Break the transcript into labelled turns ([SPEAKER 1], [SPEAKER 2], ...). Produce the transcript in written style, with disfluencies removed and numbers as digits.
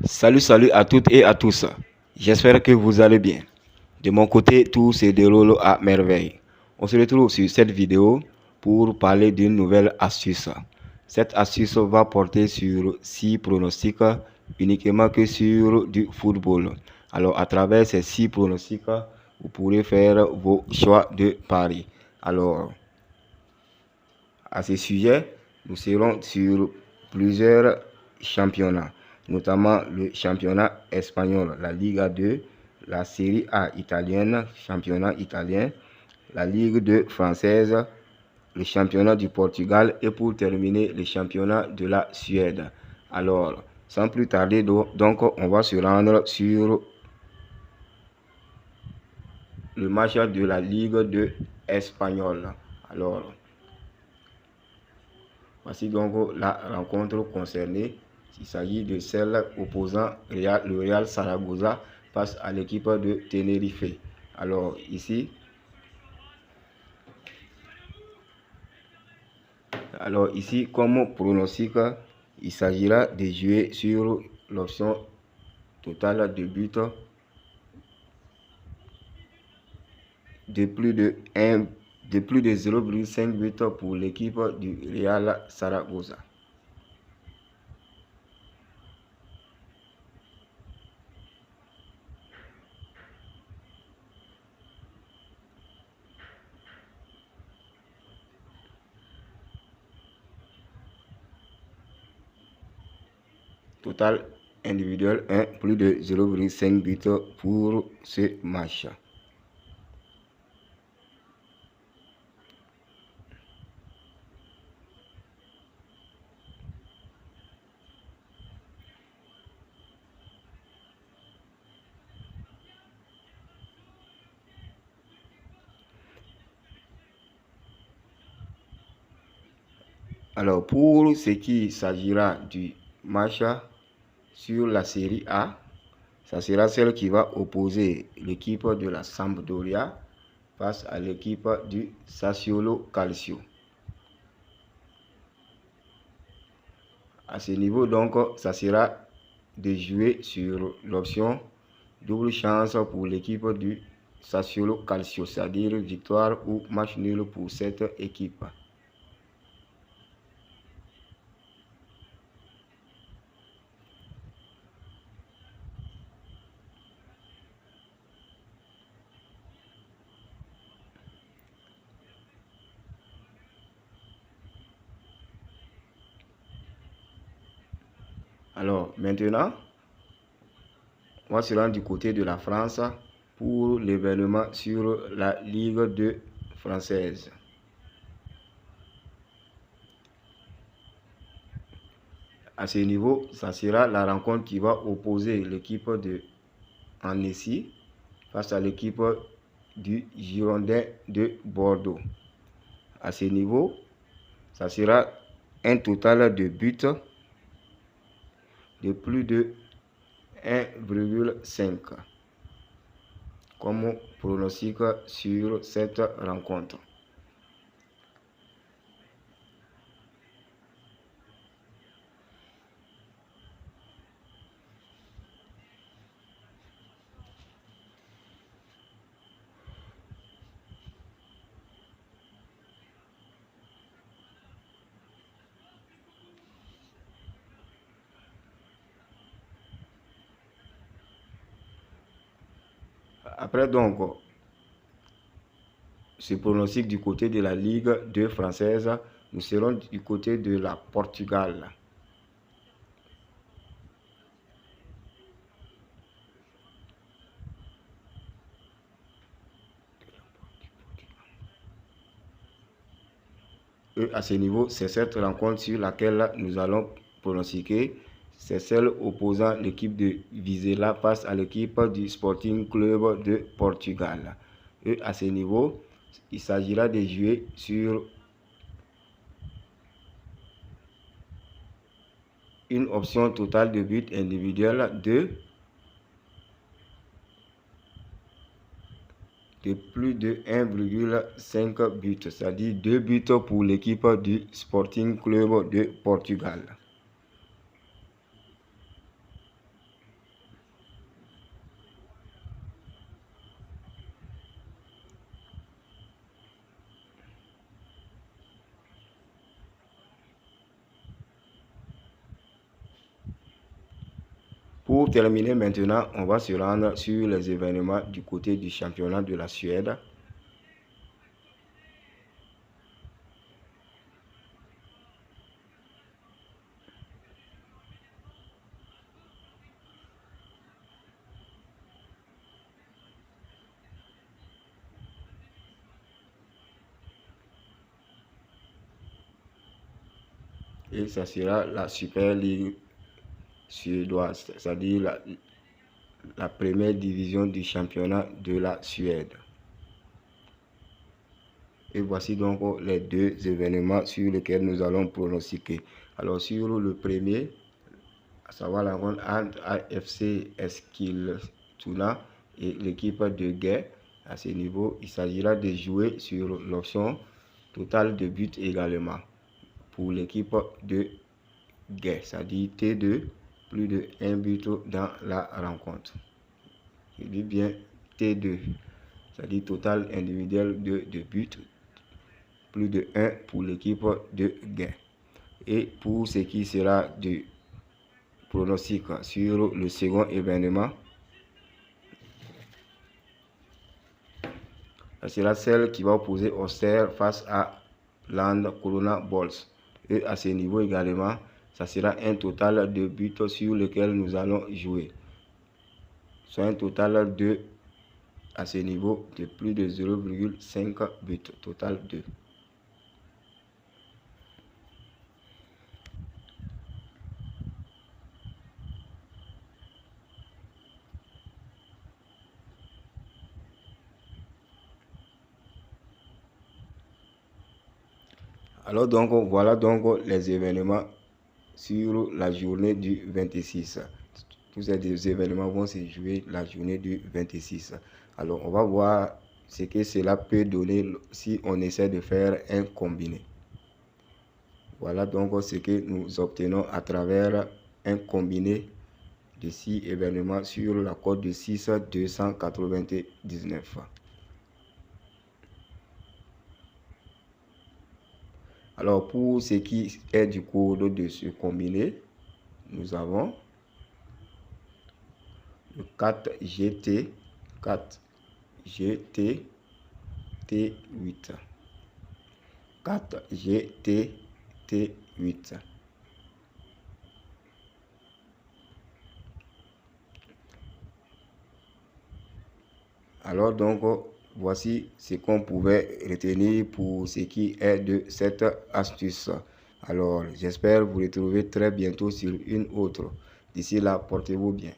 [SPEAKER 1] Salut à toutes et à tous. J'espère que vous allez bien. De mon côté, tout se déroule à merveille. On se retrouve sur cette vidéo pour parler d'une nouvelle astuce. Cette astuce va porter sur 6 pronostics uniquement que sur du football. Alors, à travers ces 6 pronostics, vous pourrez faire vos choix de paris. Alors, à ce sujet, nous serons sur plusieurs championnats, notamment le championnat espagnol, la Liga 2, la Série A italienne, championnat italien, la Ligue 2 française, le championnat du Portugal et pour terminer, le championnat de la Suède. Alors, sans plus tarder, donc on va se rendre sur le match de la Ligue 2 espagnole. Alors, voici donc la rencontre concernée. Il s'agit de celle opposant le Real Saragossa face à l'équipe de Tenerife. Alors ici, comme pronostic, il s'agira de jouer sur l'option totale de but de plus de 0,5 buts pour l'équipe du Real Saragossa. Total individuel 1, plus de 0,5 buts pour ce match. Alors, pour ce qui s'agira du match sur la série A, ça sera celle qui va opposer l'équipe de la Sampdoria face à l'équipe du Sassuolo Calcio. À ce niveau, donc, ça sera de jouer sur l'option double chance pour l'équipe du Sassuolo Calcio, c'est-à-dire victoire ou match nul pour cette équipe. Alors, maintenant, on va se rendre du côté de la France pour l'événement sur la Ligue 2 française. À ce niveau, ça sera la rencontre qui va opposer l'équipe de Annecy face à l'équipe du Girondin de Bordeaux. À ce niveau, ça sera un total de buts de plus de 1,5 comme pronostic sur cette rencontre. Après donc, ce pronostic du côté de la Ligue 2 française, nous serons du côté de la Portugal. Et à ce niveau, c'est cette rencontre sur laquelle nous allons pronostiquer. C'est celle opposant l'équipe de Vizela face à l'équipe du Sporting Club de Portugal. Et à ce niveau, il s'agira de jouer sur une option totale de but individuel de plus de 1,5 buts, c'est-à-dire 2 buts pour l'équipe du Sporting Club de Portugal. Pour terminer maintenant, on va se rendre sur les événements du côté du championnat de la Suède. Et ça sera la Super League suédoise, c'est-à-dire la première division du championnat de la Suède. Et voici donc les deux événements sur lesquels nous allons pronostiquer. Alors sur le premier, à savoir la rencontre entre AFC Eskilstuna et l'équipe de Gué, à ce niveau, il s'agira de jouer sur l'option totale de buts également pour l'équipe de Gué, c'est-à-dire T2, plus de 1 but dans la rencontre. Je dis bien T2, c'est-à-dire total individuel de buts, plus de 1 pour l'équipe de Gué. Et pour ce qui sera du pronostic sur le second événement, ça sera celle qui va opposer Auxerre face à Land Corona Balls. Et à ce niveau également, ça sera un total de buts sur lequel nous allons jouer. Soit un total de, à ce niveau, de plus de 0,5 buts, total 2. Alors donc, voilà donc les événements sur la journée du 26. Tous ces événements vont se jouer la journée du 26. Alors, on va voir ce que cela peut donner si on essaie de faire un combiné. Voilà donc ce que nous obtenons à travers un combiné de 6 événements sur la cote de 6,299. Alors, pour ce qui est du code de ce combiné, nous avons le 4GT, 4GT, T8. 4GT, T8. Alors donc, voici ce qu'on pouvait retenir pour ce qui est de cette astuce. Alors, j'espère vous retrouver très bientôt sur une autre. D'ici là, portez-vous bien.